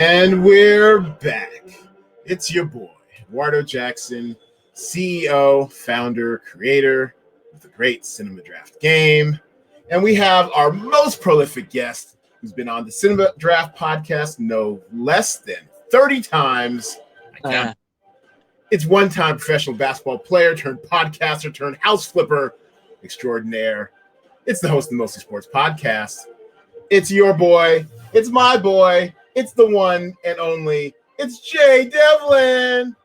And we're back. It's your boy, Edwardo Jackson, CEO, founder, creator of the great Cinema Draft game. And we have our most prolific guest who's been on the Cinema Draft podcast no less than 30 times. I count. It's one-time professional basketball player turned podcaster turned house flipper extraordinaire. It's the host of the Mostly Sports podcast. It's your boy. It's my boy. It's the one and only. It's Jay Devlin.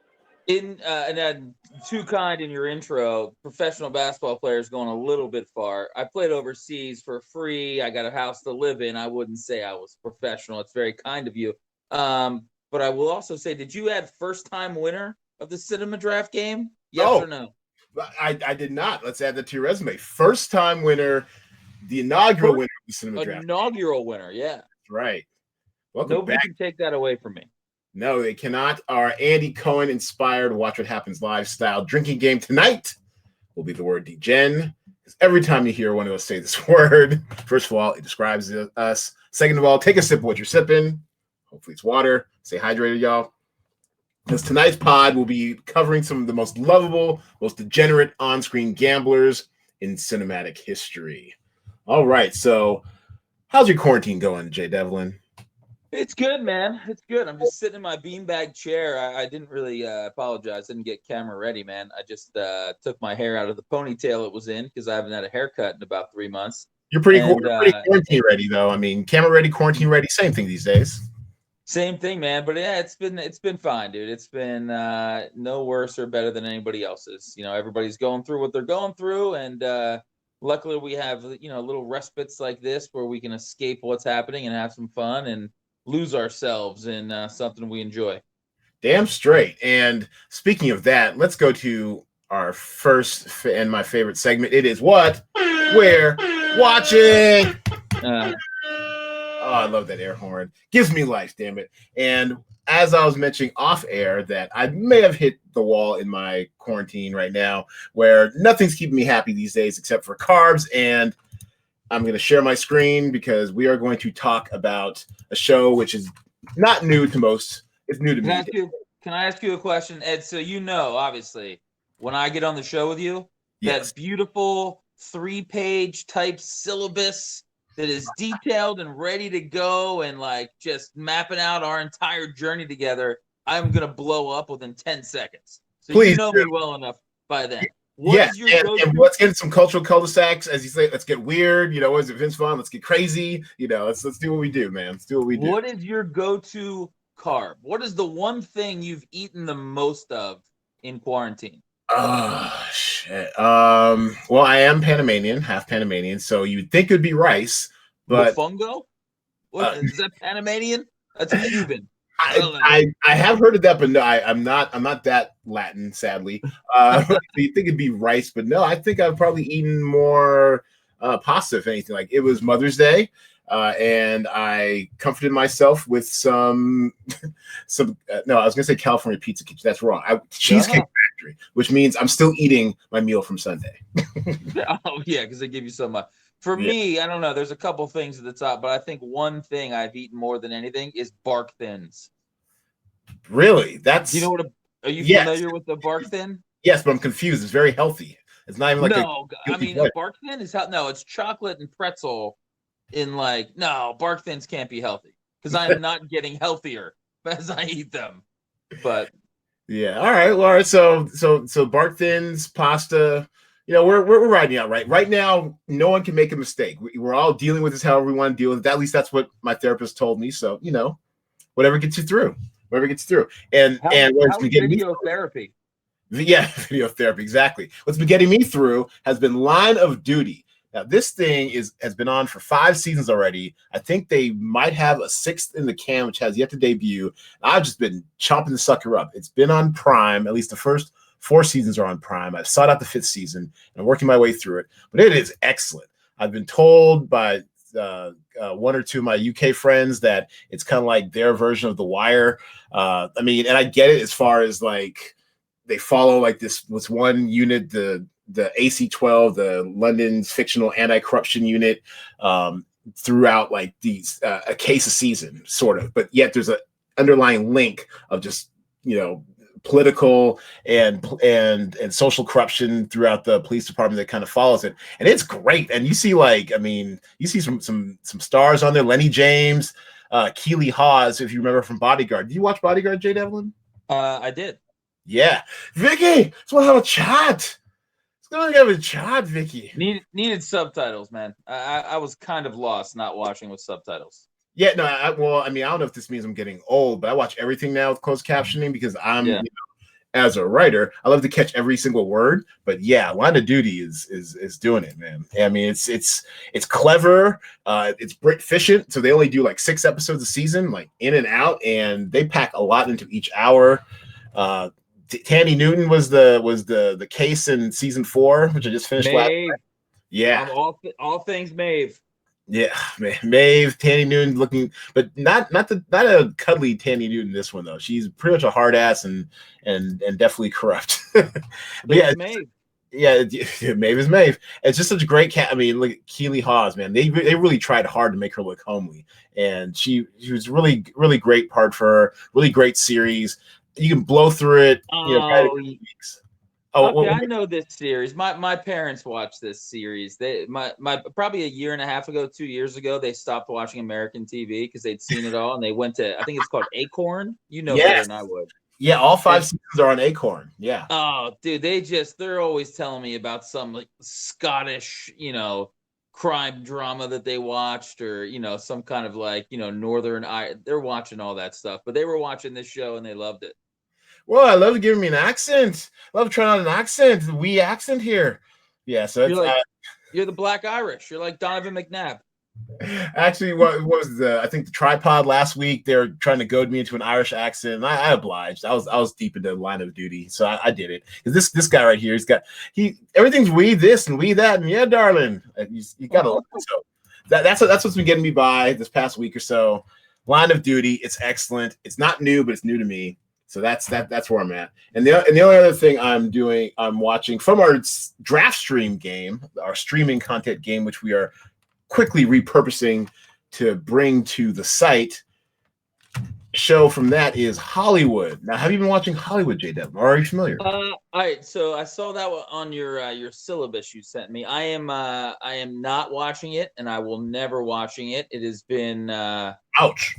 Too kind in your intro. Professional basketball players going a little bit far. I played overseas for free. I got a house to live in. I wouldn't say I was professional. It's very kind of you. But I will also say, did you add first-time winner of the Cinema Draft game? Yes or no? I did not. Let's add that to your resume. First-time winner, the inaugural winner of the Cinema Draft. Inaugural winner, yeah. That's right. Welcome Nobody back. can take that away from me. No, they cannot. Our Andy Cohen-inspired Watch What Happens Live style drinking game tonight will be the word degen. Because every time you hear one of us say this word, first of all, it describes us. Second of all, take a sip of what you're sipping. Hopefully it's water. Stay hydrated, y'all. Because tonight's pod will be covering some of the most lovable, most degenerate on-screen gamblers in cinematic history. All right, so how's your quarantine going, Jay Devlin? It's good, man. It's good. I'm just sitting in my beanbag chair. I didn't really apologize. Didn't get camera ready, man. I just took my hair out of the ponytail it was in because I haven't had a haircut in about 3 months. You're pretty quarantine ready, though. I mean, camera ready, quarantine ready, same thing these days. Same thing, man. But yeah, it's been fine, dude. It's been no worse or better than anybody else's. You know, everybody's going through what they're going through, and luckily we have little respites like this where we can escape what's happening and have some fun and lose ourselves in something we enjoy. Damn straight. And speaking of that, let's go to our first and my favorite segment. It is what we're watching. I love that air horn. Gives me life, damn it. And as I was mentioning off air, that I may have hit the wall in my quarantine right now, where nothing's keeping me happy these days except for carbs. And I'm going to share my screen because we are going to talk about a show which is not new to most. It's new to me. Can I ask you a question, Ed? So obviously, when I get on the show with you, yes, that beautiful 3-page type syllabus that is detailed and ready to go and just mapping out our entire journey together, I'm going to blow up within 10 seconds. So please you know me well enough by then. And let's get some cultural cul-de-sacs, as you say. Let's get weird. What is it, Vince Vaughn? Let's get crazy. Let's do what we do, man. Let's do what we do. What is your go-to carb? What is the one thing you've eaten the most of in quarantine? Oh shit. Well, I am Panamanian, half Panamanian, so you'd think it'd be rice, but Mofongo? What is that Panamanian? That's Cuban. I have heard of that, but no, I'm not that Latin, sadly. You think it'd be rice, but no, I think I've probably eaten more pasta, if anything. Like, it was Mother's Day, and I comforted myself with some no, I was gonna say California Pizza Kitchen. That's wrong. Cheesecake Factory, which means I'm still eating my meal from Sunday. Oh yeah, because they give you so much. For me, I don't know. There's a couple things at the top, but I think one thing I've eaten more than anything is bark thins. Really? That's are you familiar with the bark thin? Yes, but I'm confused. It's very healthy. It's not even like a bark thin is no, it's chocolate and pretzel bark thins can't be healthy because I'm not getting healthier as I eat them. But yeah, all right. So bark thins, pasta. We're riding out right now. No one can make a mistake. We're all dealing with this however we want to deal with it. At least that's what my therapist told me. So whatever gets you through. And what's been getting video therapy? Yeah, video therapy, exactly. What's been getting me through has been Line of Duty. Now, this thing has been on for 5 seasons already. I think they might have a 6th in the can, which has yet to debut. I've just been chomping the sucker up. It's been on Prime. At least the first 4 seasons are on Prime. I've sought out the 5th season, and I'm working my way through it. But it is excellent. I've been told by one or two of my UK friends that it's kind of like their version of The Wire. And I get it as far as they follow this one unit, the AC-12, the London's fictional anti-corruption unit, throughout these a case a season, sort of. But yet there's underlying link of just political and social corruption throughout the police department that kind of follows it, and it's great. And you see you see some stars on there: Lenny James, Keely Hawes, if you remember from Bodyguard. Did you watch Bodyguard, Jay Devlin? I did. Yeah, Vicky, let's want to have a chat. Let's go and have a chat, Vicky. Needed subtitles, man. I was kind of lost not watching with subtitles. Yeah, no, I don't know if this means I'm getting old, but I watch everything now with closed captioning because as a writer, I love to catch every single word. But yeah, Line of Duty is doing it, man. I mean, it's clever, it's efficient. So they only do like 6 episodes a season, like in and out, and they pack a lot into each hour. Tandy Newton was the case in season 4, which I just finished last night. Yeah, all things Maeve. Yeah, Maeve, Tandy Newton looking, but not a cuddly Tandy Newton. This one though, she's pretty much a hard ass and definitely corrupt. But Maeve. Yeah, Maeve is Maeve. It's just such a great cat. I mean, look at Keely Hawes, man. They really tried hard to make her look homely, and she was really great part for her. Really great series. You can blow through it. Weeks. Okay, I know this series. My parents watched this series. My probably a year and a half ago, 2 years ago, they stopped watching American TV because they'd seen it all, and they went to, I think it's called Acorn. Better than I would. Yeah, all 5 seasons are on Acorn. Yeah. Oh, dude, they're always telling me about some like Scottish, crime drama that they watched, or some kind of like Northern. They're watching all that stuff, but they were watching this show and they loved it. Well, I love giving me an accent. I love trying out an accent. The wee accent here. Yeah, so you're the Black Irish. You're like Donovan McNabb. Actually, what was I think the tripod last week? They were trying to goad me into an Irish accent, and I obliged. I was deep into Line of Duty, so I did it. Because this guy right here, everything's we this and we that, and yeah, darling, you gotta love it. So that's what's been getting me by this past week or so. Line of Duty, it's excellent. It's not new, but it's new to me. So that's where I'm at. And the only other thing I'm watching from our DraftStream game, our streaming content game, which we are quickly repurposing to bring to the site. Show from that is Hollywood. Now, have you been watching Hollywood, Jay Devlin? Or are you familiar? All right. So I saw that on your syllabus you sent me. I am not watching it, and I will never watching it. It has been ouch.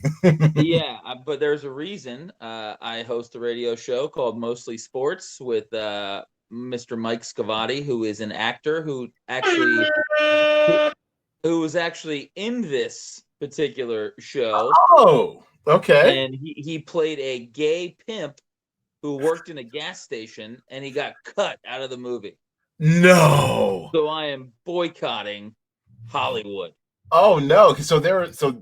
Yeah, but there's a reason. I host a radio show called Mostly Sports with Mr. Mike Scavati, who is an actor who was actually in this particular show. Oh. Okay. And he played a gay pimp who worked in a gas station, and he got cut out of the movie. No. So I am boycotting Hollywood. Oh no! So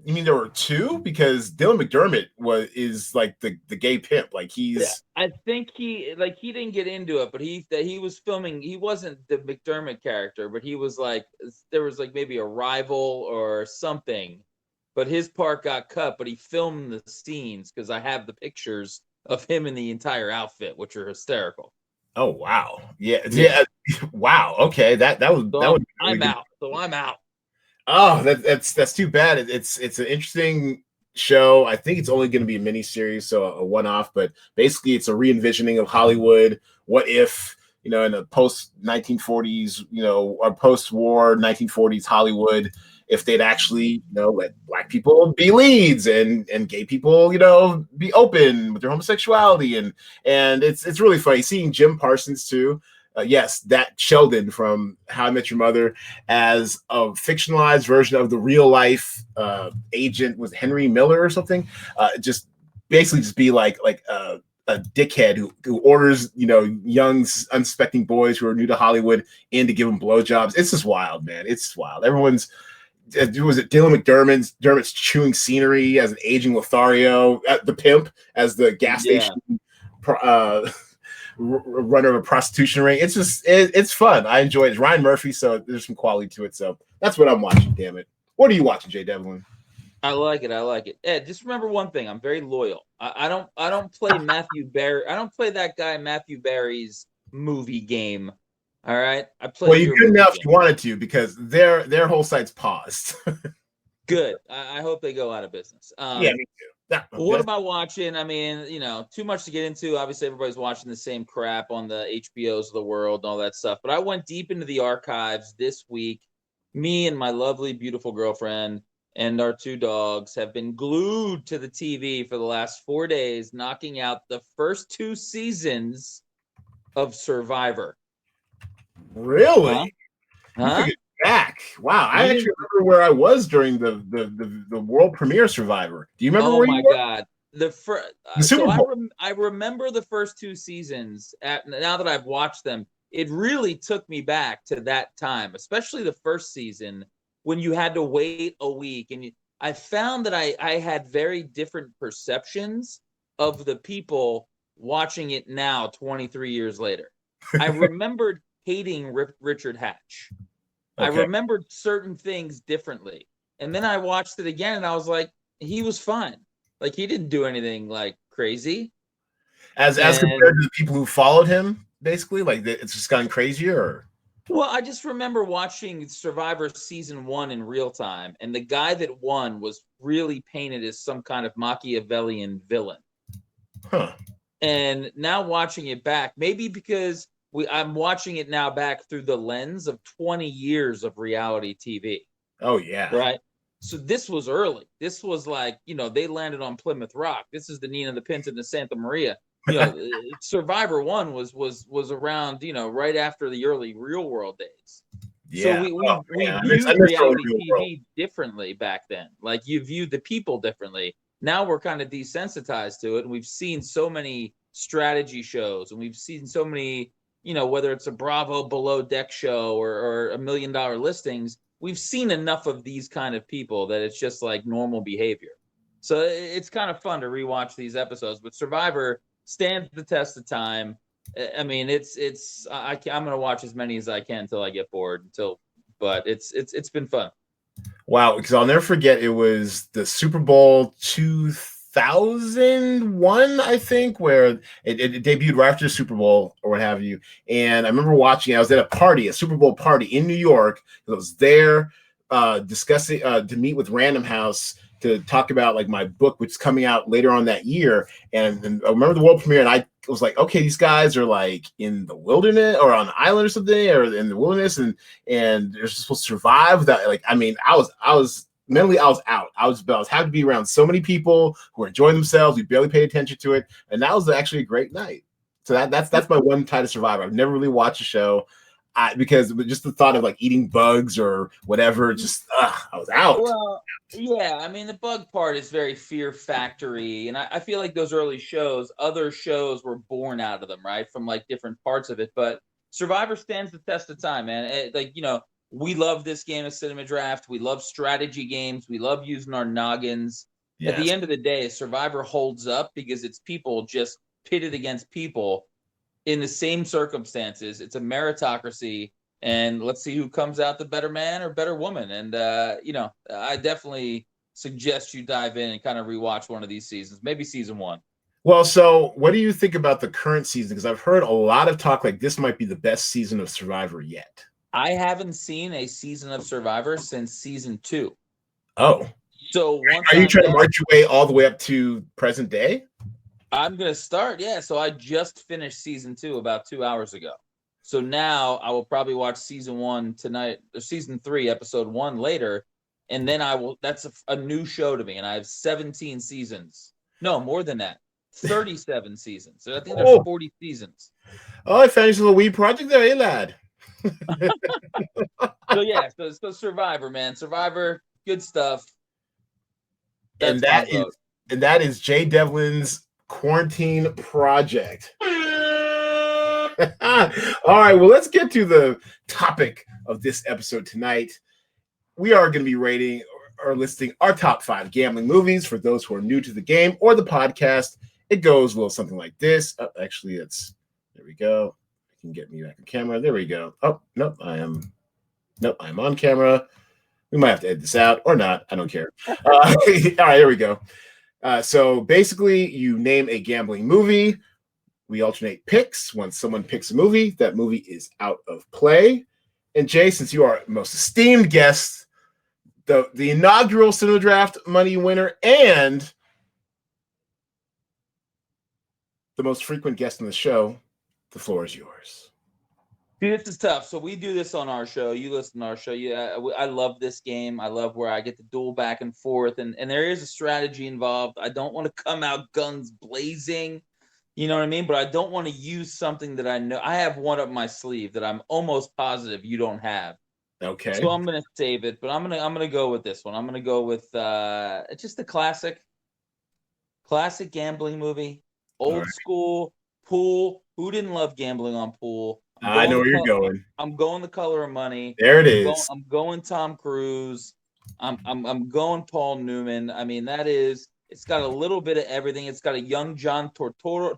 you mean there were 2? Because Dylan McDermott is like the gay pimp. Like he's. I think he didn't get into it, but he was filming. He wasn't the McDermott character, but he was like, there was like maybe a rival or something. But his part got cut, but he filmed the scenes because I have the pictures of him in the entire outfit, which are hysterical. Oh wow! Yeah. Wow. Okay, I'm out. So I'm out. Oh, that's too bad. It's an interesting show. I think it's only going to be a mini series, so a one-off. But basically, it's a re-envisioning of Hollywood. What if in the post 1940s, or post-war 1940s Hollywood, if they'd actually, let black people be leads and gay people, be open with their homosexuality, and it's really funny seeing Jim Parsons too. Yes, that Sheldon from How I Met Your Mother as a fictionalized version of the real life agent was Henry Miller or something. Just be like a dickhead who orders young unsuspecting boys who are new to Hollywood in to give them blowjobs. It's just wild, man. It's wild. Everyone's. Was it Dylan McDermott's chewing scenery as an aging Lothario, the pimp as the gas station runner of a prostitution ring. It's just it's fun. I enjoy it. It's Ryan Murphy, so there's some quality to it. So that's what I'm watching. Damn it! What are you watching, Jay Devlin? I like it. Ed, just remember one thing. I'm very loyal. I don't play Matthew Barry. I don't play that guy Matthew Barry's movie game. All right, I play. Well, you could enough if you wanted to, because their whole site's paused. Good. I hope they go out of business. Yeah, me too. What am I watching? I mean, too much to get into. Obviously, everybody's watching the same crap on the HBOs of the world and all that stuff. But I went deep into the archives this week. Me and my lovely, beautiful girlfriend and our 2 dogs have been glued to the TV for the last 4 days, knocking out the first 2 seasons of Survivor. Really? Huh? You took it back. Wow. I actually remember where I was during the world premiere Survivor. Do you remember where you were? Oh my God. The Super Bowl. I remember the first 2 seasons. Now that I've watched them, it really took me back to that time, especially the first season when you had to wait a week. And I found that I had very different perceptions of the people watching it now, 23 years later. I remembered hating Richard Hatch. Okay. I remembered certain things differently. And then I watched it again and I was like, he was fine. Like, he didn't do anything like crazy. As compared to the people who followed him, basically, like it's just gotten crazier. Or? Well, I just remember watching Survivor season 1 in real time, and the guy that won was really painted as some kind of Machiavellian villain. Huh. And now watching it back, maybe because I'm watching it now back through the lens of 20 years of reality TV. Oh, yeah. Right. So this was early. This was like, they landed on Plymouth Rock. This is the Nina, the Pinta, and the Santa Maria. Survivor 1 was around, right after the early Real World days. Yeah. So we viewed reality TV differently back then. Like, you viewed the people differently. Now we're kind of desensitized to it. And we've seen so many strategy shows, and we've seen so many, whether it's a Bravo Below Deck show or $1 Million Listings, we've seen enough of these kind of people that it's just like normal behavior. So it's kind of fun to rewatch these episodes. But Survivor stands the test of time. I mean, I'm going to watch as many as I can until I get bored. But it's been fun. Wow, because I'll never forget, it was the Super Bowl 2001, I think, where it debuted right after the Super Bowl or what have you. And I remember watching, I was at a Super Bowl party in New York. I was there discussing to meet with Random House to talk about like my book, which is coming out later on that year. And I remember the world premiere, and I was like, okay, these guys are like in the wilderness or on an island or something, or in the wilderness, and they're supposed to survive that. Like, I mean, I was mentally, I was out. I was happy to be around so many people who were enjoying themselves. We barely paid attention to it, and that was actually a great night. So that's my one tie to Survivor. I've never really watched a show because just the thought of like eating bugs or whatever, just I was out. Well, yeah, I mean, the bug part is very Fear Factory, and I feel like those early shows, other shows were born out of them, right, from like different parts of it. But Survivor stands the test of time, man. We love this game of Cinema Draft. We love strategy games. We love using our noggins. Yes. At the end of the day, Survivor holds up because it's people just pitted against people in the same circumstances. It's a meritocracy, and let's see who comes out the better man or better woman. And, I definitely suggest you dive in and kind of rewatch one of these seasons, maybe season 1. Well, so what do you think about the current season? Because I've heard a lot of talk like this might be the best season of Survivor yet. I haven't seen a season of Survivor since season 2. Oh. So are you trying to march your way all the way up to present day? I'm going to start, yeah. So I just finished season 2 about 2 hours ago. So now I will probably watch season 1 tonight, or season 3, episode 1 later, and then that's a new show to me, and I have 17 seasons. No, more than that. 37 seasons. So I think there's 40 seasons. Oh, I finished a little wee project there, eh, lad? So Survivor, man. Survivor, good stuff. And that is Jay Devlin's quarantine project. All right, well, let's get to the topic of this episode tonight. We are going to be rating or listing our top 5 gambling movies for those who are new to the game or the podcast. It goes a little something like this. Oh, actually, there we go. You can get me back on camera. There we go. Oh, nope, I am on camera. We might have to edit this out or not. I don't care. All right, there we go. So basically, you name a gambling movie. We alternate picks. Once someone picks a movie, that movie is out of play. And Jay, since you are our most esteemed guest, the inaugural Cinema Draft money winner and the most frequent guest on the show, the floor is yours. See, this is tough. So we do this on our show. You listen to our show. Yeah, I love this game. I love where I get to duel back and forth, and there is a strategy involved. I don't want to come out guns blazing, you know what I mean? But I don't want to use something that I know I have one up my sleeve that I'm almost positive you don't have. Okay. So I'm gonna save it, but I'm gonna go with this one. I'm gonna go with just a classic gambling movie, old school pool. Who didn't love gambling on pool? I know where you're going. I'm going The Color of Money. There it is. I'm going Tom Cruise. I'm going Paul Newman. I mean, it's got a little bit of everything. It's got a young John Torturo,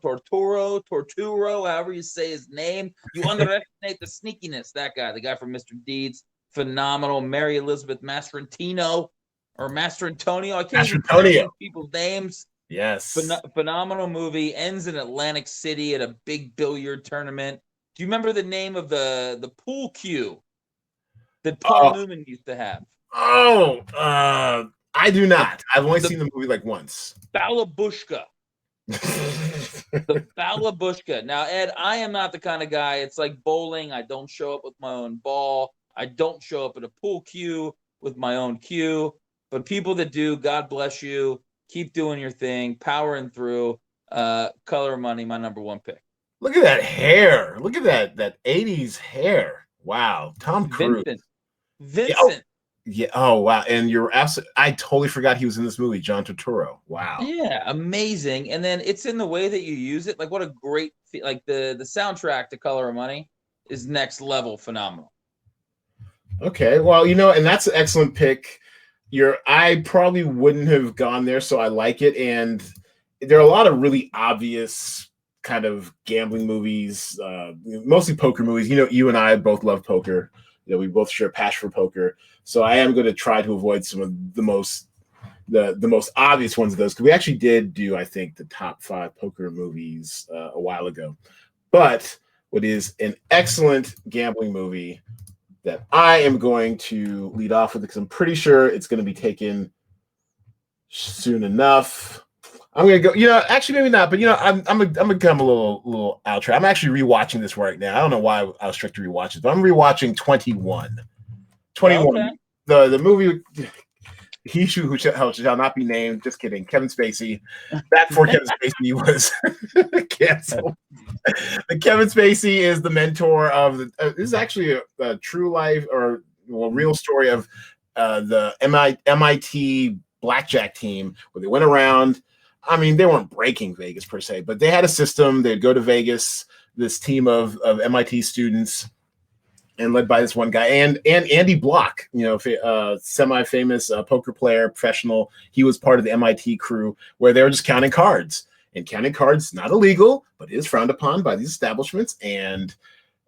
however you say his name. You underestimate the sneakiness. That guy, the guy from Mr. Deeds, phenomenal. Mary Elizabeth Mastrantonio. I can't even pronounce people's names. Yes. Phenomenal movie. Ends in Atlantic City at a big billiard tournament. Do you remember the name of the pool cue that Paul Newman used to have? I do not. I've only seen the movie like once. Balabushka. The Balabushka. Now, Ed, I am not the kind of guy. It's like bowling. I don't show up with my own ball. I don't show up at a pool cue with my own cue. But people that do, God bless you. Keep doing your thing. Powering through. Color of Money, my number one pick. Look at that hair. Look at that 80s hair. Wow. Tom Cruise. Vincent. Yeah. Oh, wow. And you're absolutely, I totally forgot he was in this movie, John Turturro. Wow. Yeah, amazing. And then it's in the way that you use it. Like, what a great, like the soundtrack to Color of Money is next level phenomenal. Okay. Well, and that's an excellent pick. I probably wouldn't have gone there, so I like it. And there are a lot of really obvious kind of gambling movies, mostly poker movies. You and I both love poker. We both share a passion for poker. So I am going to try to avoid some of the most obvious ones of those, because we actually did do, I think, the top 5 poker movies a while ago. But what is an excellent gambling movie that I am going to lead off with, because I'm pretty sure it's going to be taken soon enough. I'm gonna go. Actually, maybe not. But I'm gonna come a little outro. I'm actually rewatching this right now. I don't know why I was strict to rewatch it, but I'm rewatching 21. 21. Okay. The movie. He who shall not be named. Just kidding. Kevin Spacey. Back before Kevin Spacey was canceled. Kevin Spacey is the mentor of the. This is actually a true life real story of the MIT blackjack team, where they went around. I mean, they weren't breaking Vegas per se, but they had a system. They'd go to Vegas, this team of MIT students, and led by this one guy, and Andy Block, semi-famous poker player, professional. He was part of the MIT crew, where they were just counting cards. And counting cards, not illegal, but is frowned upon by these establishments. And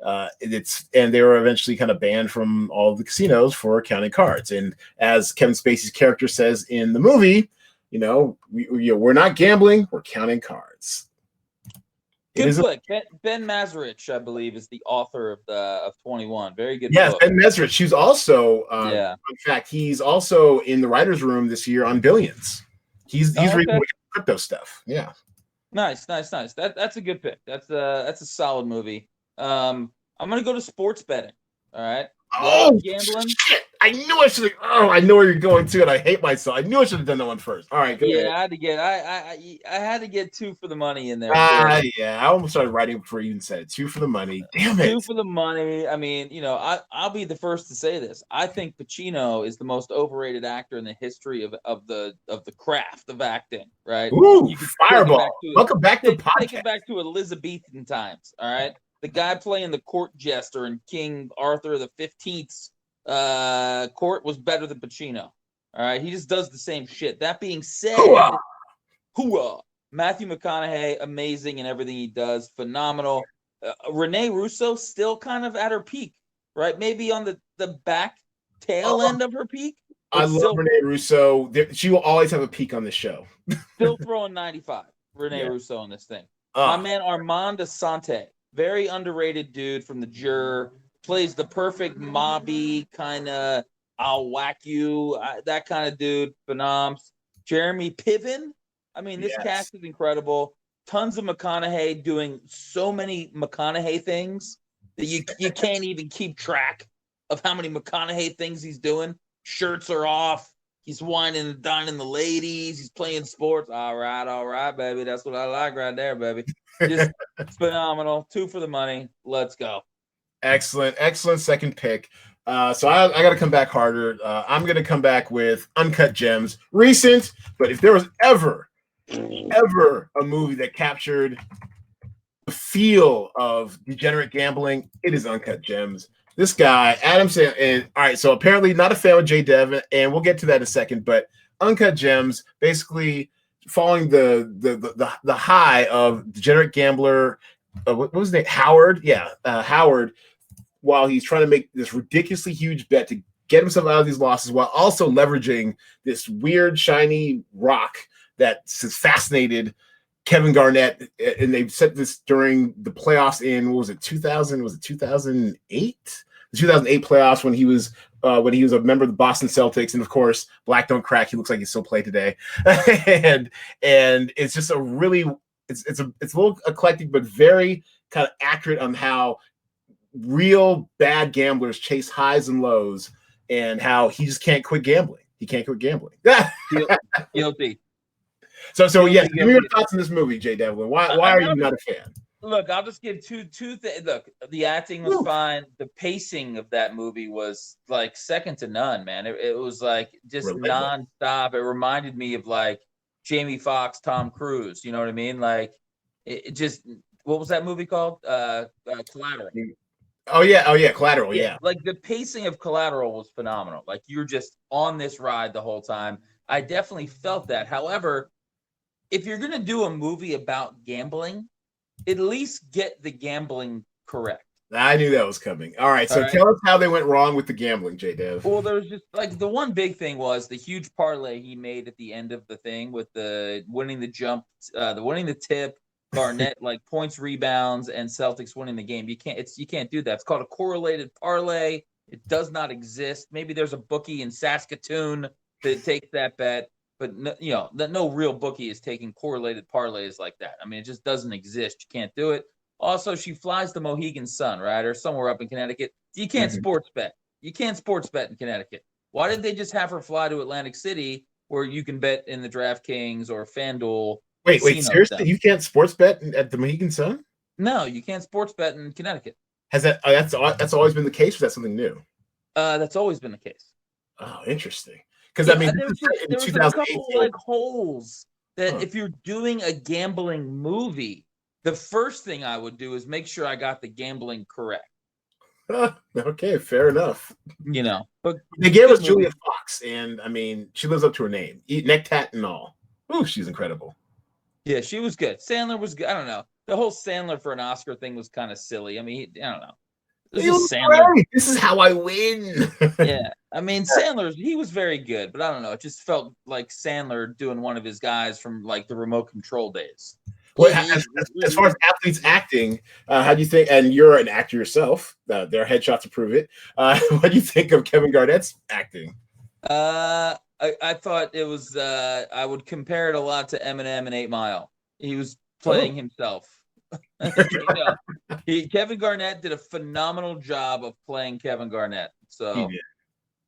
they were eventually kind of banned from all of the casinos for counting cards. And as Kevin Spacey's character says in the movie, we're not gambling, we're counting cards. Good flick. Ben Maverick, I believe, is the author of 21. Very good. Yes, book. Ben Maverick. She's also, in fact, he's also in the writer's room this year on Billions. He's reading crypto stuff. Yeah. Nice. That's a good pick. That's a solid movie. I'm gonna go to sports betting. All right. Gambling. Shit. I knew I should have. Oh, I know where you're going to, and I hate myself. I knew I should have done that one first. All right, go ahead. I had to get 2 for the money in there. Yeah, I almost started writing before you even said it. 2 for the money. Damn it. 2 for the money. I mean, I'll be the first to say this. I think Pacino is the most overrated actor in the history of the craft of acting. Right? Ooh, fireball. Welcome back to the podcast. Take it back to Elizabethan times. All right. The guy playing the court jester in King Arthur the 15th's court was better than Pacino. All right, he just does the same shit. That being said, Matthew McConaughey, amazing in everything he does, phenomenal. Renee Russo still kind of at her peak, right? Maybe on the back tail end of her peak. I love Renee Russo. She will always have a peak on this show. Still throwing 95. Renee Russo on this thing. My man Armand Asante. Very underrated dude from The Juror. Plays the perfect mobby kind of, I'll whack you, that kind of dude. Phenoms. Jeremy Piven. I mean, this cast is incredible. tons of McConaughey doing so many McConaughey things that you can't even keep track of how many McConaughey things he's doing. Shirts are off. He's whining and dining the ladies. He's playing sports. All right, baby. That's what I like right there, baby. Just phenomenal. 2 for the money. Let's go. Excellent second pick. So I got to come back harder. I'm going to come back with Uncut Gems. Recent, but if there was ever a movie that captured the feel of degenerate gambling, it is Uncut Gems. This guy, Adam Sandler, and all right, so apparently not a fan of Jay Devlin, and we'll get to that in a second, but Uncut Gems, basically following the high of degenerate gambler, what was his name? Howard? Yeah, Howard, while he's trying to make this ridiculously huge bet to get himself out of these losses while also leveraging this weird, shiny rock that has fascinated Kevin Garnett. And they said this during the playoffs in, what was it, 2000? Was it 2008? The 2008 playoffs when he was a member of the Boston Celtics. And of course, Black Don't Crack. He looks like he still played today. and it's just a really, it's a little eclectic, but very kind of accurate on how real bad gamblers chase highs and lows and how he just can't quit gambling. He can't quit gambling. Guilty. So yeah, give me your thoughts on this movie, Jay Devlin. Why are you not a fan? Look, I'll just give two things. Look, the acting was fine. The pacing of that movie was like second to none, man. It was like just nonstop. It reminded me of like Jamie Foxx, Tom Cruise. You know what I mean? Like it just, what was that movie called? Collateral. Oh yeah, Collateral. Yeah. Like the pacing of Collateral was phenomenal. Like you're just on this ride the whole time. I definitely felt that. However, if you're gonna do a movie about gambling, at least get the gambling correct. I knew that was coming. All right, so tell us how they went wrong with the gambling, Jay Dev. Well, there was just like the one big thing was the huge parlay he made at the end of the thing with the winning the jump, the winning the tip, Garnett like points, rebounds, and Celtics winning the game. You can't do that. It's called a correlated parlay. It does not exist. Maybe there's a bookie in Saskatoon that takes that bet. But no real bookie is taking correlated parlays like that. I mean, it just doesn't exist. You can't do it. Also, she flies the Mohegan Sun, right, or somewhere up in Connecticut. You can't sports bet. You can't sports bet in Connecticut. Why didn't they just have her fly to Atlantic City, where you can bet in the DraftKings or FanDuel? Wait, seriously? Stuff? You can't sports bet at the Mohegan Sun? No, you can't sports bet in Connecticut. Has that's always been the case, or is that something new? That's always been the case. Oh, interesting. Because I mean, there was a couple like holes that if you're doing a gambling movie, the first thing I would do is make sure I got the gambling correct. Okay, fair enough. But they gave us Julia Fox, and I mean, she lives up to her name, neck tat and all. Ooh, she's incredible. Yeah, she was good. Sandler was good. I don't know. The whole Sandler for an Oscar thing was kind of silly. I mean, I don't know. This is how I win. Yeah, I mean Sandler, he was very good, but I don't know. It just felt like Sandler doing one of his guys from like the remote control days. Well, as far as athletes acting, how do you think? And you're an actor yourself. There are headshots to prove it. What do you think of Kevin Garnett's acting? I thought it was. I would compare it a lot to Eminem and 8 Mile. He was playing himself. Kevin Garnett did a phenomenal job of playing Kevin Garnett. So,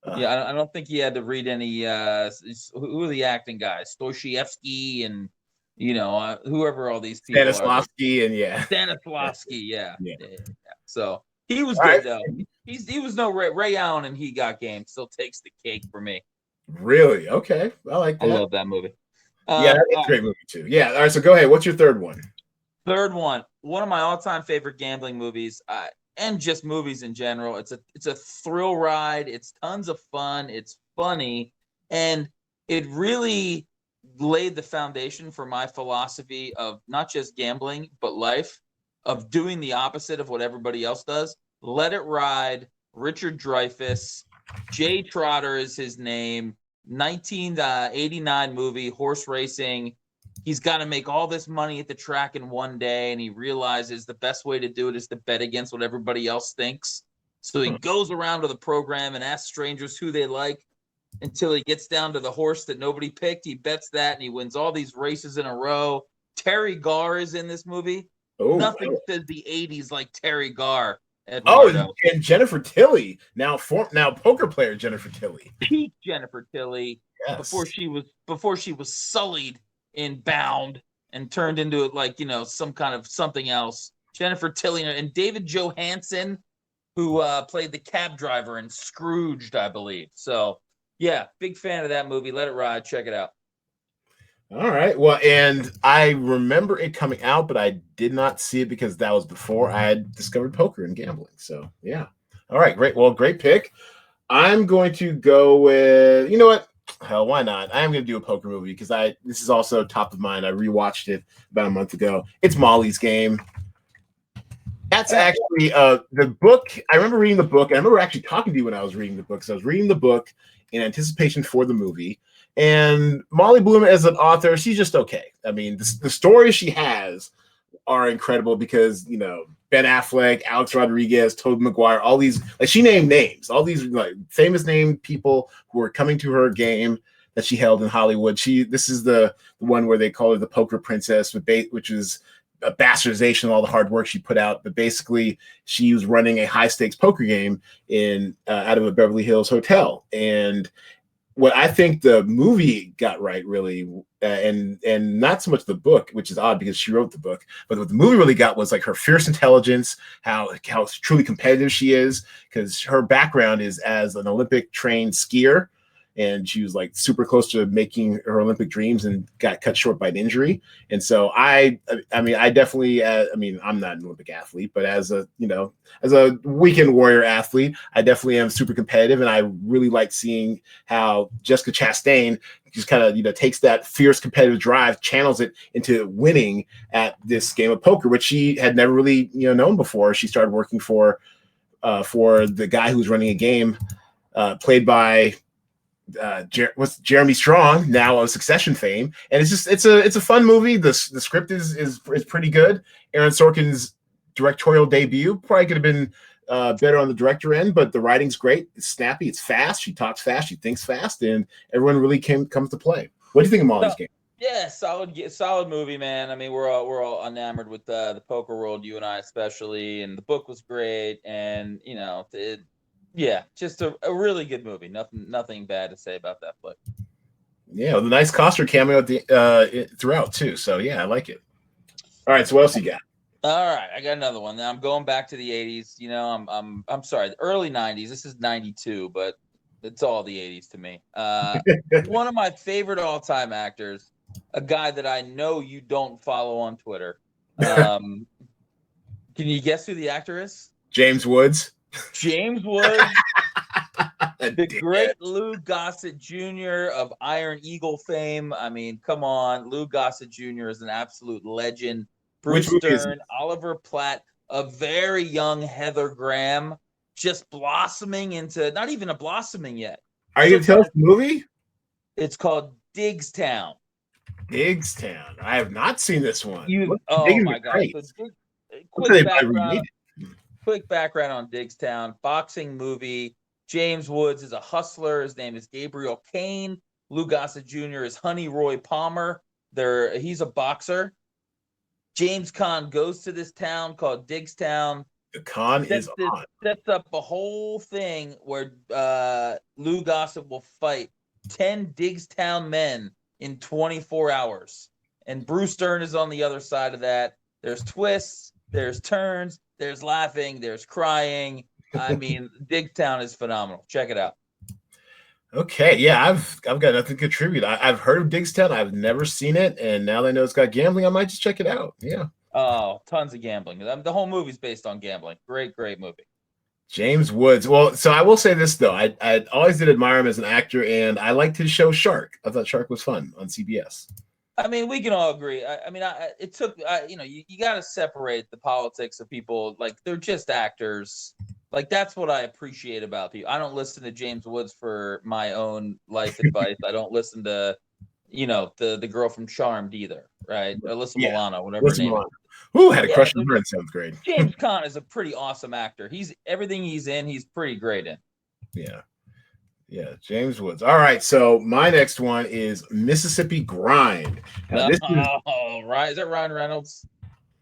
I don't think he had to read any. Who are the acting guys? Stoshevsky and whoever all these people Stanislavski are. Stanislavski, yeah. So he was good though. He was no Ray Allen, and he got game. Still takes the cake for me. Really? Okay, I like that. I love that movie. That's a great movie too. Yeah. All right, so go ahead. What's your third one? Third one of my all-time favorite gambling movies, and just movies in general. It's a thrill ride. It's tons of fun. It's funny, and it really laid the foundation for my philosophy of not just gambling but life, of doing the opposite of what everybody else does. Let It Ride. Richard Dreyfuss, Jay Trotter is his name. 1989 movie, horse racing. He's got to make all this money at the track in one day, and he realizes the best way to do it is to bet against what everybody else thinks. So he goes around to the program and asks strangers who they like until he gets down to the horse that nobody picked. He bets that, and he wins all these races in a row. Terry Garr is in this movie. Oh, Nothing says the 80s like Terry Garr. oh, Edwardo. and Jennifer Tilly, now poker player Jennifer Tilly. Peak Jennifer Tilly. Yes. Before she was sullied in Bound and turned into like, some kind of something else. Jennifer Tilly and David Johansen, who played the cab driver in Scrooged, I believe. So, yeah, big fan of that movie. Let it ride. Check it out. All right. Well, and I remember it coming out, but I did not see it because that was before I had discovered poker and gambling. So, yeah. All right. Great. Well, great pick. I'm going to go with, you know what? Hell, why not? I am going to do a poker movie because this is also top of mind. I rewatched it about a month ago. It's Molly's Game. That's actually the book. I remember reading the book. I remember actually talking to you when I was reading the book. So I was reading the book in anticipation for the movie. And Molly Bloom as an author, she's just okay. I mean, the stories she has are incredible because, Ben Affleck, Alex Rodriguez, Tobey Maguire, all these, like she named names, all these like famous named people who are coming to her game that she held in Hollywood. This is the one where they call her the Poker Princess, which is a bastardization of all the hard work she put out. But basically, she was running a high stakes poker game out of a Beverly Hills hotel. And what I think the movie got right, really, and not so much the book, which is odd because she wrote the book, but what the movie really got was like her fierce intelligence, how truly competitive she is, because her background is as an Olympic trained skier. And she was like super close to making her Olympic dreams and got cut short by an injury. And so I definitely, I'm not an Olympic athlete, but as a weekend warrior athlete, I definitely am super competitive. And I really like seeing how Jessica Chastain just kind of, takes that fierce competitive drive, channels it into winning at this game of poker, which she had never really, known before. She started working for the guy who's running a game played by Jeremy Strong, now of Succession fame, and it's a fun movie. The script is pretty good. Aaron Sorkin's directorial debut probably could have been better on the director end, but the writing's great. It's snappy. It's fast. She talks fast. She thinks fast, and everyone really comes to play. What do you think of Molly's Game? Yeah, solid movie, man. I mean, we're all enamored with the poker world, you and I especially, and the book was great, and yeah, just a really good movie. Nothing bad to say about that flick. Yeah, the nice Costner cameo at throughout too. So yeah, I like it. All right, so what else you got? All right, I got another one. Now I'm going back to the 80s. I'm sorry, the early 90s. This is 92, but it's all the 80s to me. One of my favorite all-time actors, a guy that I know you don't follow on Twitter. Can you guess who the actor is? James Woods. James Woods, the great Lou Gossett Jr. of Iron Eagle fame. I mean, come on. Lou Gossett Jr. is an absolute legend. Bruce Stern, Oliver Platt, a very young Heather Graham, just blossoming into not even a blossoming yet. Are you going to tell us the movie? It's called Diggstown. Diggstown. I have not seen this one. Oh, my God. So, quick background on Diggstown. Boxing movie. James Woods is a hustler. His name is Gabriel Kane. Lou Gossett Jr. is Honey Roy Palmer. He's a boxer. James Caan goes to this town called Diggstown. The con is on. Sets up a whole thing where Lou Gossett will fight 10 Diggstown men in 24 hours. And Bruce Stern is on the other side of that. There's twists, there's turns, there's laughing, there's crying. I mean, Diggstown is phenomenal. Check it out. Okay, yeah, I've got nothing to contribute. I've heard of Diggstown. I've never seen it, and now that I know it's got gambling, I might just check it out. Yeah. Oh, tons of gambling. The whole movie's based on gambling. Great movie. James Woods. Well, so I will say this though. I always did admire him as an actor, and I liked his show Shark. I thought Shark was fun on CBS. I mean, we can all agree. It took, you got to separate the politics of people. Like, they're just actors. Like, that's what I appreciate about people. I don't listen to James Woods for my own life advice. I don't listen to, the girl from Charmed either, right? Alyssa Milano, whatever her name is. Ooh, had a crush on her in seventh grade. James Caan is a pretty awesome actor. Everything he's in, he's pretty great in. Yeah. Yeah, James Woods. All right, so my next one is Mississippi Grind. Now, this is Oh, right. Is that Ryan Reynolds?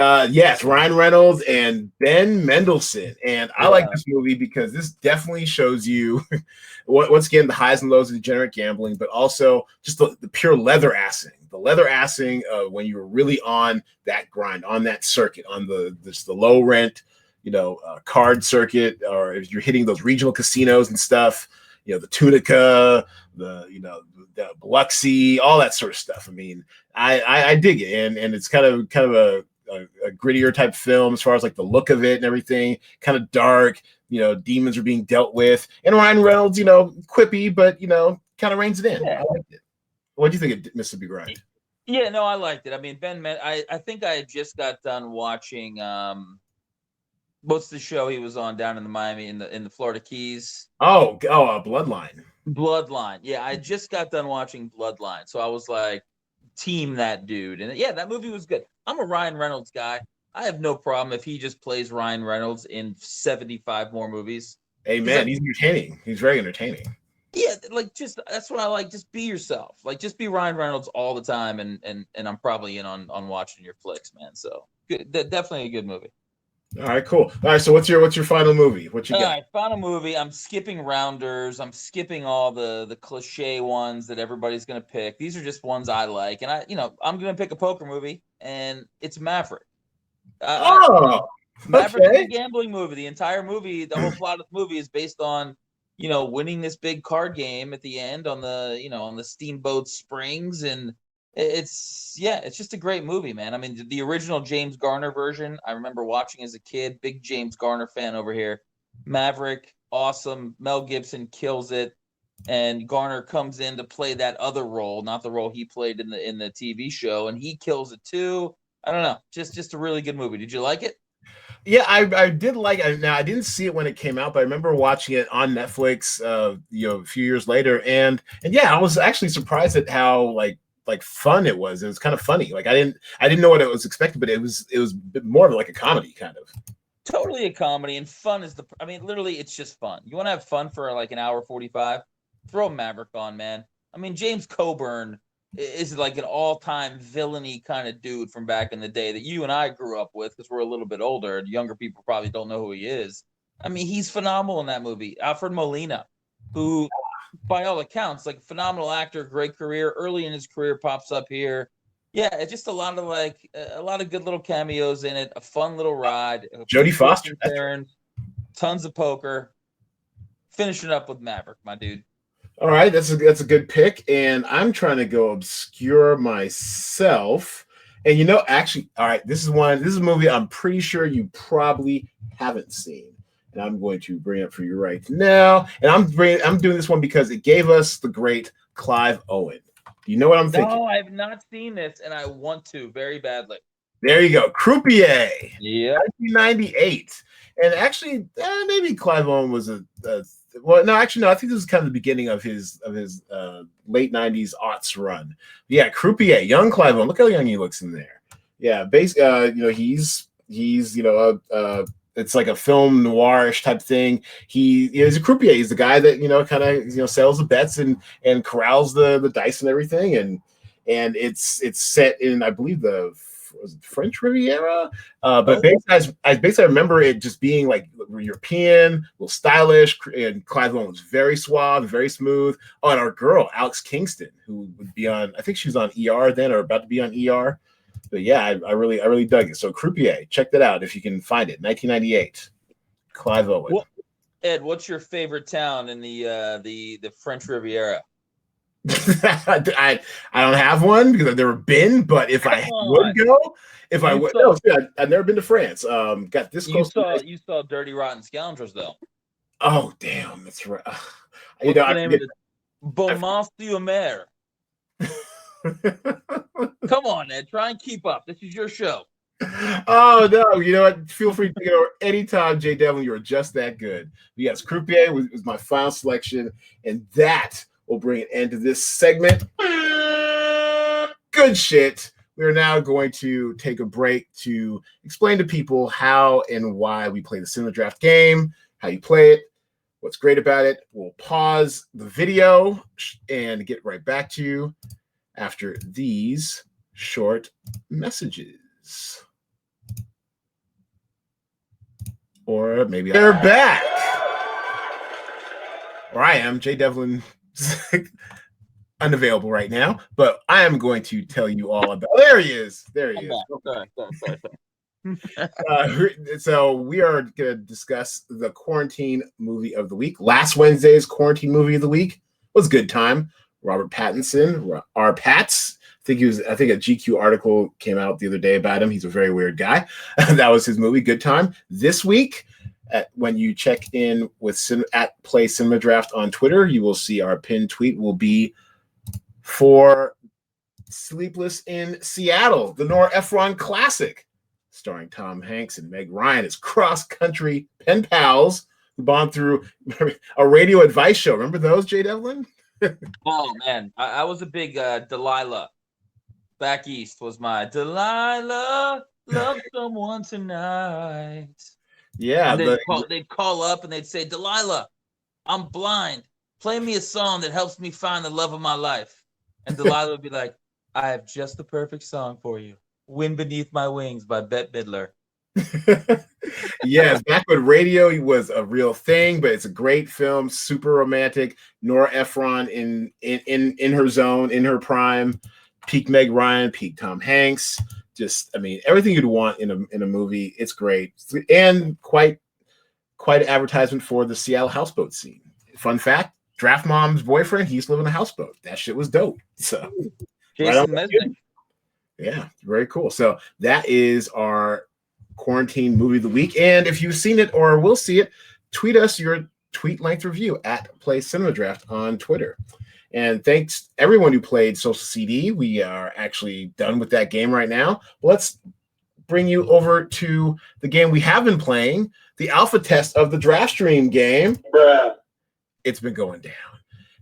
yes, Ryan Reynolds and Ben Mendelsohn. And I like Yeah. this movie because this definitely shows you once again the highs and lows of degenerate gambling, but also just the pure leather assing. The leather assing when you're really on that grind, on that circuit, on the low rent, card circuit, or if you're hitting those regional casinos and stuff, the Tunica, the Biloxi, all that sort of stuff. I mean, I dig it, and it's kind of a grittier type film as far as like the look of it and everything, kind of dark. Demons are being dealt with, and Ryan Reynolds, quippy, but kind of reins it in. Yeah. I liked it. What do you think of Mississippi Grind? Yeah, no, I liked it. I mean, I think I had just got done watching what's the show he was on down in the Miami in the Florida Keys? Bloodline. Bloodline. Yeah, I just got done watching Bloodline, so I was like, team that dude, and yeah, that movie was good. I'm a Ryan Reynolds guy. I have no problem if he just plays Ryan Reynolds in 75 more movies. Hey man, he's entertaining. He's very entertaining. Yeah, like just that's what I like. Just be yourself. Like just be Ryan Reynolds all the time, and I'm probably in on watching your flicks, man. So good, definitely a good movie. All right, cool. All right, so what's your final movie? What you got? All right, final movie. I'm skipping Rounders. I'm skipping all the cliche ones that everybody's gonna pick. These are just ones I like, and I'm gonna pick a poker movie, and it's Maverick. Maverick is a gambling movie. The entire movie, the whole plot of the movie is based on, winning this big card game at the end on the Steamboat Springs, and it's just a great movie, man. I mean, the original James Garner version, I remember watching as a kid. Big James Garner fan over here. Maverick, awesome. Mel Gibson kills it, and Garner comes in to play that other role, not the role he played in the TV show, and he kills it too. I don't know, just a really good movie. Did you like it? Yeah, I did like it. Now I didn't see it when it came out, but I remember watching it on Netflix, a few years later, and yeah, I was actually surprised at how like fun it was. It was kind of funny. Like I didn't know what it was expected, but it was more of like a comedy kind of. Totally a comedy, and fun is literally it's just fun. You want to have fun for like an hour 45? Throw Maverick on, man. I mean, James Coburn is like an all-time villainy kind of dude from back in the day that you and I grew up with because we're a little bit older. Younger people probably don't know who he is. I mean, he's phenomenal in that movie. Alfred Molina, who, by all accounts, like phenomenal actor, great career. Early in his career, pops up here. Yeah, it's just a lot of good little cameos in it. A fun little ride. Jodie Foster, turns, tons of poker. Finishing up with Maverick, my dude. All right, that's a good pick, and I'm trying to go obscure myself. And actually, all right, this is a movie I'm pretty sure you probably haven't seen, and I'm going to bring it for you right now. And I'm doing this one because it gave us the great Clive Owen. Do you know what I'm thinking? No, I've not seen this, and I want to very badly. There you go, Croupier. Yeah, 1998, and actually, maybe Clive Owen was well, no, actually, no. I think this is kind of the beginning of his late '90s aughts run. Yeah, Croupier, young Clive Owen. Look how young he looks in there. Yeah, he's it's like a film noirish type thing. He's a croupier. He's the guy that kind of sells the bets and corrals the dice and everything. And it's set in, I believe, was it French Riviera? But basically, I remember it just being like European, a little stylish, and Clive Owen was very suave, very smooth. Oh, and our girl, Alex Kingston, who would be on, I think she was on ER then or about to be on ER. But yeah, I really dug it. So Croupier, check that out if you can find it. 1998, Clive Owen. Well, Ed, what's your favorite town in the French Riviera? I don't have one because I've never been, but if I've never been to France. Got this close. You saw Dirty Rotten Scoundrels though. Oh damn, that's right. What's the name of it? Beaumont-sur-Mer. Come on, Ed. Try and keep up. This is your show. Oh no, you know what? Feel free to take it over anytime, Jay Devlin. You are just that good. But yes, Croupier was my final selection, and that will bring an end to this segment. Good shit. We are now going to take a break to explain to people how and why we play the Cinema Draft game, how you play it, What's great about it, we'll pause the video and get right back to you after these short messages. Or maybe they're back. Or I am, Jay Devlin, unavailable right now, but I am going to tell you all about. There he is. There he is. Sorry. So we are going to discuss the quarantine movie of the week. Last Wednesday's quarantine movie of the week was Good Time. Robert Pattinson, our Pats. I think a GQ article came out the other day about him. He's a very weird guy. That was his movie, Good Time. This week, when you check in with at Play Cinema Draft on Twitter, you will see our pinned tweet will be for Sleepless in Seattle, the Nora Ephron classic, starring Tom Hanks and Meg Ryan as cross-country pen pals who bond through a radio advice show. Remember those, Jay Devlin? Oh, man. I was a big Delilah. Back East was my Delilah, love someone tonight. Yeah. And they'd call up and they'd say, Delilah, I'm blind. Play me a song that helps me find the love of my life. And Delilah would be like, I have just the perfect song for you. Wind Beneath My Wings by Bette Midler. Yes, back when radio was a real thing, but it's a great film, super romantic. Nora Ephron in her zone, in her prime. Peak Meg Ryan, peak Tom Hanks. Just, I mean, everything you'd want in a movie. It's great and quite an advertisement for the Seattle houseboat scene. Fun fact: Draft Mom's boyfriend, he used to live in a houseboat. That shit was dope. So, Jason Mesnick. Yeah, very cool. So that is our quarantine movie of the week. And if you've seen it or will see it, tweet us your tweet length review at Play Cinema Draft on Twitter. And thanks everyone who played Social CD. We are actually done with that game right now. Let's bring you over to the game we have been playing, the alpha test of the DraftStream game. It's been going down.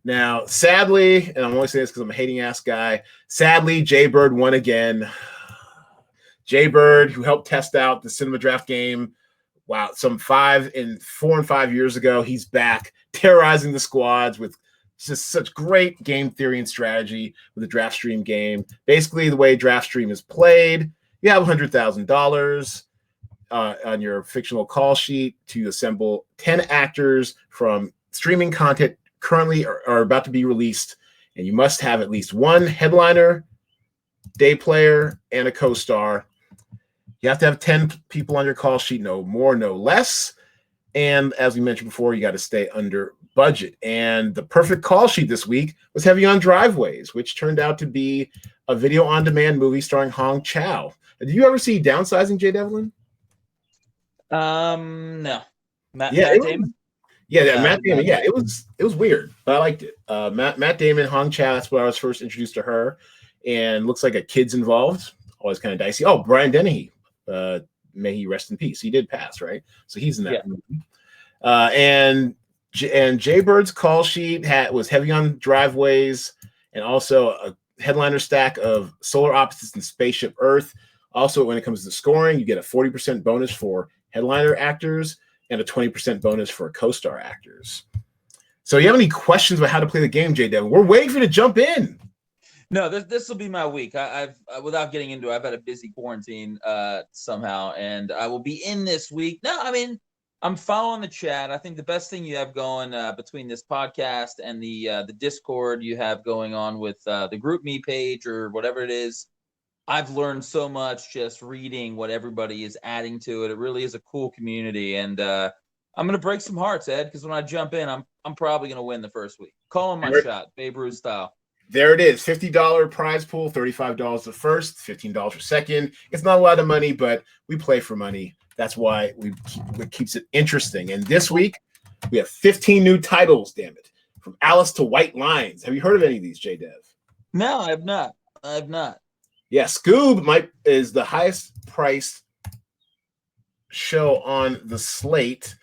Now, sadly, and I'm only saying this because I'm a hating ass guy, sadly, Jay Bird won again. Jay Bird, who helped test out the Cinema Draft game, wow, some 4 and 5 years ago, he's back terrorizing the squads with just such great game theory and strategy with the DraftStream game. Basically, the way DraftStream is played, you have $100,000 on your fictional call sheet to assemble 10 actors from streaming content currently are about to be released, and you must have at least one headliner, day player, and a co-star. You have to have 10 people on your call sheet, no more, no less. And as we mentioned before, you got to stay under budget. And the perfect call sheet this week was Heavy on Driveways, which turned out to be a video-on-demand movie starring Hong Chow. Did you ever see Downsizing, Jay Devlin? No. Matt Matt Damon? Damon. Yeah, it was weird, but I liked it. Matt Damon, Hong Chow, that's where I was first introduced to her. And looks like a kid's involved. Always kind of dicey. Oh, Brian Dennehy. May he rest in peace. He did pass, right? So he's in that movie. And Jay Bird's call sheet was Heavy on Driveways and also a headliner stack of Solar Opposites and Spaceship Earth. Also, when it comes to scoring, you get a 40% bonus for headliner actors and a 20% bonus for co-star actors. So you have any questions about how to play the game, Jay Devlin? We're waiting for you to jump in. No, this will be my week. I've without getting into it, I've had a busy quarantine somehow, and I will be in this week. No, I mean, I'm following the chat. I think the best thing you have going between this podcast and the Discord you have going on with the Group Me page or whatever it is, I've learned so much just reading what everybody is adding to it. It really is a cool community, and I'm gonna break some hearts, Ed, because when I jump in, I'm probably gonna win the first week. Calling my shot, Babe Ruth style. There it is, $50 prize pool, $35 the first, $15 for second. It's not a lot of money, but we play for money. That's why it keeps it interesting. And this week, we have 15 new titles, damn it. From Alice to White Lines. Have you heard of any of these, J. Dev? No, I have not. Yeah, Scoob is the highest priced show on the slate,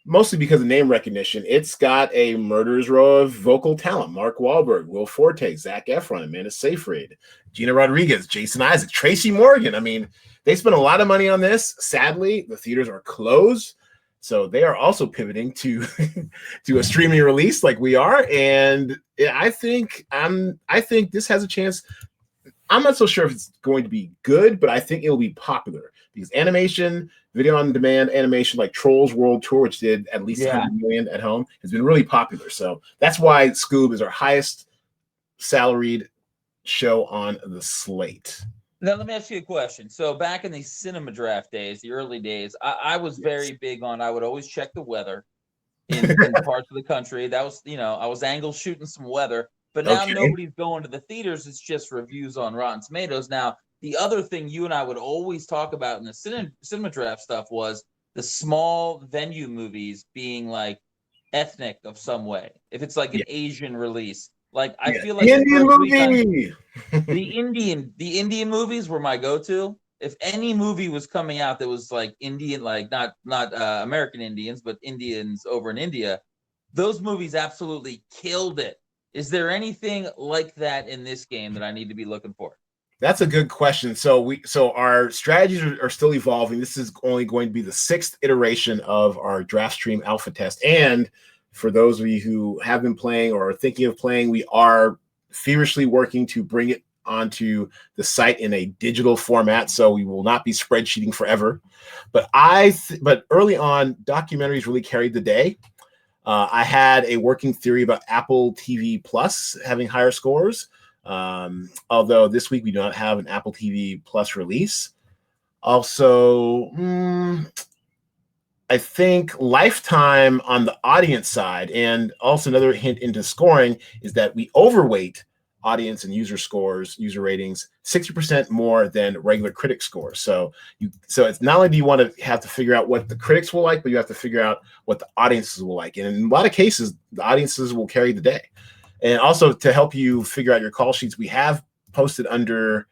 mostly because of name recognition. It's got a murderer's row of vocal talent. Mark Wahlberg, Will Forte, Zac Efron, Amanda Seyfried, Gina Rodriguez, Jason Isaac, Tracy Morgan. I mean, they spent a lot of money on this. Sadly, the theaters are closed. So they are also pivoting to to a streaming release like we are, and I think this has a chance. I'm not so sure if it's going to be good, but I think it will be popular because animation, video on demand animation like Trolls World Tour, which did at least 100 million at home, has been really popular. So that's why Scoob is our highest salaried show on the slate. Now, let me ask you a question. So back in the cinema draft days, the early days, I was very big on, I would always check the weather in parts of the country. That was, I was angle shooting some weather. But now nobody's going to the theaters. It's just reviews on Rotten Tomatoes. Now, the other thing you and I would always talk about in the cinema draft stuff was the small venue movies being like ethnic of some way. If it's like an Asian release. Like I feel like Indian movie. The Indian movies were my go-to. If any movie was coming out that was like Indian, like not American Indians, but Indians over in India, those movies absolutely killed it. Is there anything like that in this game that I need to be looking for? That's a good question. So our strategies are still evolving. This is only going to be the 6th iteration of our DraftStream alpha test. And for those of you who have been playing or are thinking of playing, we are feverishly working to bring it onto the site in a digital format. So we will not be spreadsheeting forever. But but early on, documentaries really carried the day. I had a working theory about Apple TV Plus having higher scores, although this week we do not have an Apple TV Plus release. Also, I think Lifetime on the audience side, and also another hint into scoring, is that we overweight audience and user scores, user ratings, 60% more than regular critic scores. So it's not only do you want to have to figure out what the critics will like, but you have to figure out what the audiences will like. And in a lot of cases, the audiences will carry the day. And also to help you figure out your call sheets, we have posted under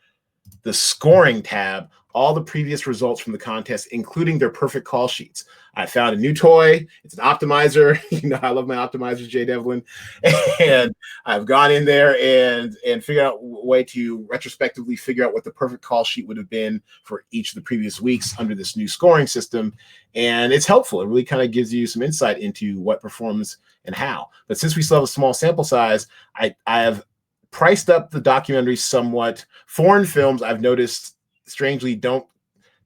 the scoring tab all the previous results from the contest, including their perfect call sheets. I found a new toy. It's an optimizer. I love my optimizers, Jay Devlin. And I've gone in there and figured out a way to retrospectively figure out what the perfect call sheet would have been for each of the previous weeks under this new scoring system. And it's helpful. It really kind of gives you some insight into what performs and how. But since we still have a small sample size, I have priced up the documentaries somewhat. Foreign films, I've noticed, strangely don't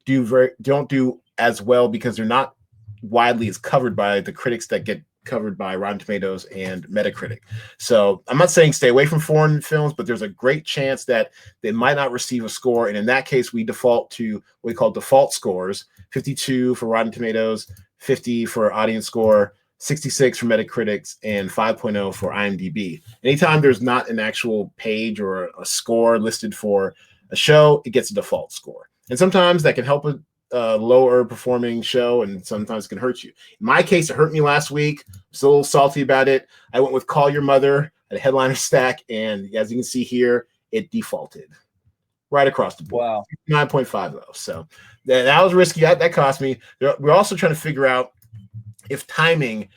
do as well because they're not widely as covered by the critics that get covered by Rotten Tomatoes and Metacritic. So I'm not saying stay away from foreign films, but there's a great chance that they might not receive a score. And in that case, we default to what we call default scores: 52 for Rotten Tomatoes, 50 for audience score, 66 for Metacritic, and 5.0 for IMDb. Anytime there's not an actual page or a score listed for a show, it gets a default score. And sometimes that can help a lower performing show, and sometimes it can hurt you. In my case, it hurt me last week. I'm still a little salty about it. I went with Call Your Mother at a headliner stack, and as you can see here, it defaulted right across the board. Wow. 9.5 though. So that was risky. That cost me. We're also trying to figure out if timing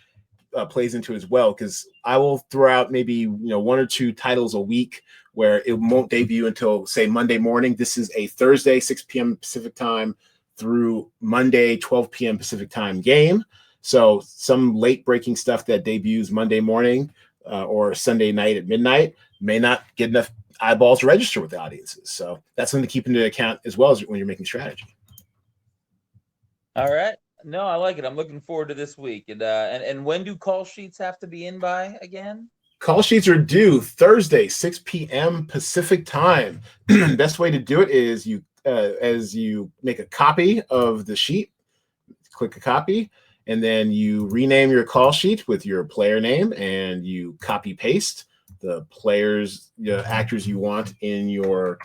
plays into it as well, because I will throw out maybe 1 or 2 titles a week where it won't debut until, say, Monday morning. This is a Thursday 6 p.m. Pacific time through Monday 12 p.m. Pacific time game. So some late breaking stuff that debuts Monday morning or Sunday night at midnight may not get enough eyeballs to register with the audiences. So that's something to keep into account as well as when you're making strategy. All right. No, I like it. I'm looking forward to this week. And when do call sheets have to be in by again? Call sheets are due Thursday, 6 p.m. Pacific time. Best way to do it is as you make a copy of the sheet, click a copy, and then you rename your call sheet with your player name, and you copy paste the players, the actors you want on your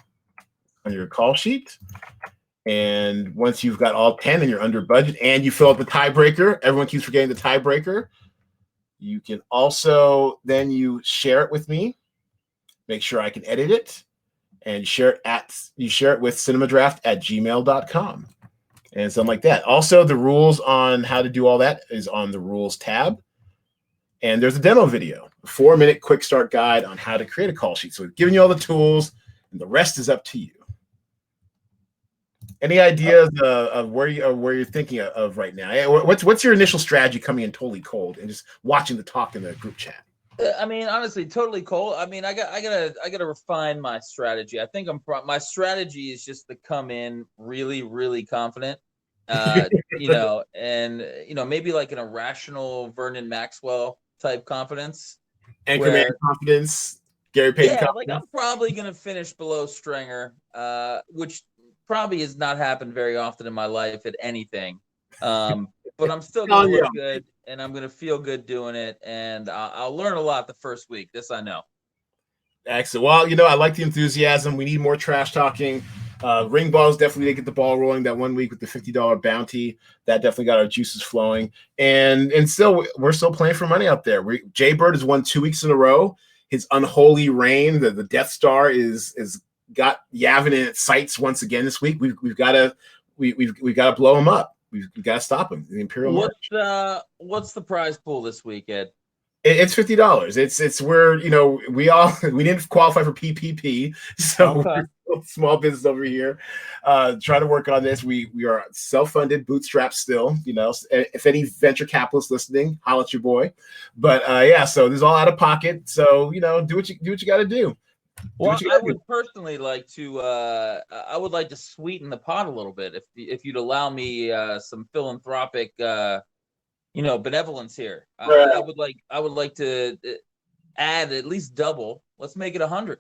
call sheet. And once you've got all 10 and you're under budget and you fill out the tiebreaker, everyone keeps forgetting the tiebreaker. You can also then you share it with me, make sure I can edit it, and share it with cinemadraft@gmail.com and something like that. Also, the rules on how to do all that is on the rules tab. And there's a demo video, a 4-minute quick start guide on how to create a call sheet. So we've given you all the tools, and the rest is up to you. Any ideas of where you're thinking of right now? What's your initial strategy coming in totally cold and just watching the talk in the group chat? I mean, honestly, totally cold. I mean, I gotta refine my strategy. I think my strategy is just to come in really, really confident. Maybe like an irrational Vernon Maxwell type confidence. Anchorman confidence, Gary Payton confidence. Like I'm probably gonna finish below Stringer, which probably has not happened very often in my life at anything. But I'm still gonna look good, and I'm gonna feel good doing it, and I'll learn a lot the first week. This I know. Excellent. Well, I like the enthusiasm. We need more trash talking. Ring balls definitely did get the ball rolling that one week with the $50 bounty. That definitely got our juices flowing. And still, we're still playing for money out there. Jay Bird has won 2 weeks in a row. His unholy reign, the Death Star, is got Yavin in its sights once again this week. We've got to blow him up. We've got to stop him. The Imperial March. What's the prize pool this week, Ed? It's $50. It's where we didn't qualify for PPP, so we're small business over here. Trying to work on this. We are self-funded, bootstrapped still. If any venture capitalists listening, holla at your boy. But so this is all out of pocket. So do what you got to do. Well, I would personally like to. I would like to sweeten the pot a little bit, if you'd allow me some philanthropic, benevolence here. I would like to add at least double. Let's make it 100.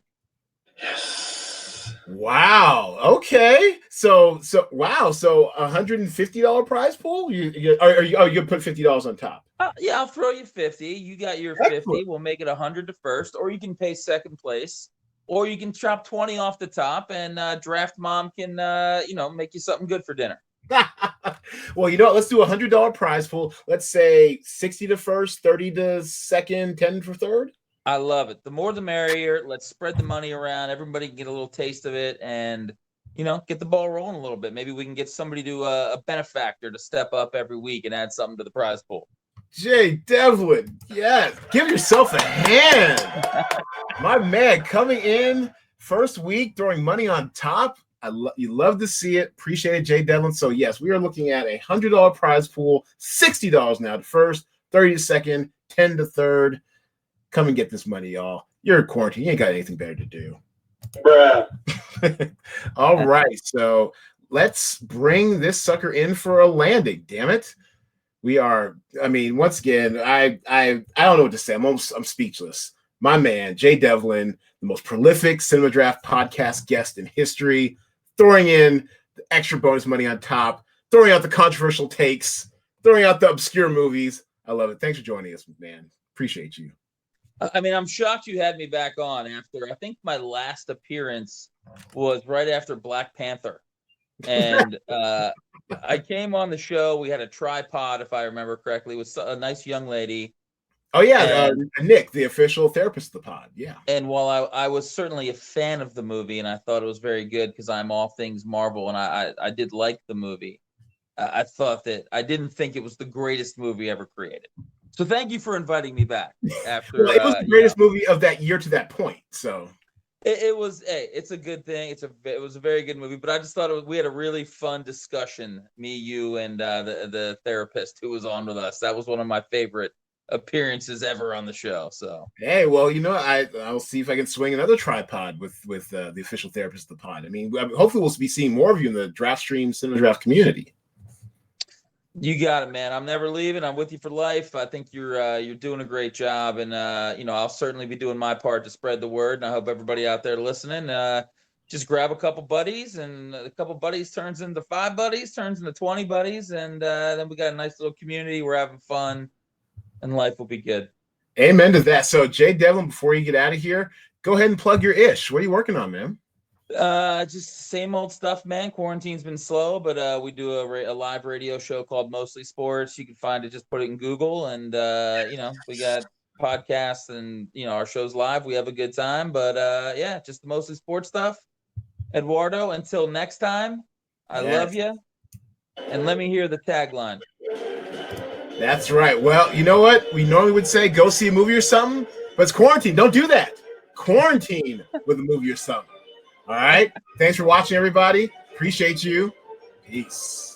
Yes. Wow. Okay. So wow. So $150 prize pool. You put $50 on top. Yeah, I'll throw you 50. You got your Excellent. 50. We'll make it 100 to first, or you can pay second place. Or you can chop 20 off the top, and Draft Mom can, make you something good for dinner. Well, let's do $100 prize pool. Let's say 60 to first, 30 to second, 10 for third. I love it. The more the merrier. Let's spread the money around. Everybody can get a little taste of it, and get the ball rolling a little bit. Maybe we can get somebody to a benefactor to step up every week and add something to the prize pool. Jay Devlin, yes, give yourself a hand. My man, coming in first week, throwing money on top. You love to see it. Appreciate it, Jay Devlin. So yes, we are looking at $100 prize pool, $60 now to first, 30 to second, 10 to third. Come and get this money, y'all. You're in quarantine. You ain't got anything better to do. Bruh. All right, so let's bring this sucker in for a landing. Damn it. We are. I mean, once again, I don't know what to say. I'm speechless. My man, Jay Devlin, the most prolific Cinema Draft podcast guest in history, throwing in the extra bonus money on top, throwing out the controversial takes, throwing out the obscure movies. I love it. Thanks for joining us, man. Appreciate you. I mean, I'm shocked you had me back on after, I think my last appearance was right after Black Panther. And I came on the show. We had a tripod, if I remember correctly, with a nice young lady. Oh, yeah. Nick, the official therapist of the pod. Yeah. And while I was certainly a fan of the movie, and I thought it was very good because I'm all things Marvel, and I did like the movie, I thought that I didn't think it was the greatest movie ever created. So thank you for inviting me back. After it was the greatest movie of that year to that point. So it was. Hey, it's a good thing. It was a very good movie. But I just thought we had a really fun discussion. Me, you, and the therapist who was on with us. That was one of my favorite appearances ever on the show. So hey, well, I'll see if I can swing another tripod with the official therapist of the pod. I mean, hopefully we'll be seeing more of you in the DraftStream Cinema Draft community. You got it, man. I'm never leaving. I'm with you for life. I think you're doing a great job, and I'll certainly be doing my part to spread the word. And I hope everybody out there listening, just grab a couple buddies, and a couple buddies turns into 5 buddies, turns into 20 buddies, and then we got a nice little community. We're having fun, and life will be good. Amen to that. So, Jay Devlin, before you get out of here, go ahead and plug your ish. What are you working on, man? Just same old stuff, man. Quarantine's been slow, but we do a live radio show called Mostly Sports. You can find it, just put it in Google, and we got podcasts and our show's live. We have a good time, but just the Mostly Sports stuff. Edwardo, until next time, I love you, and let me hear the tagline. That's right. Well, you know what? We normally would say go see a movie or something, but it's quarantine. Don't do that. Quarantine with a movie or something. All right. Thanks for watching, everybody. Appreciate you. Peace.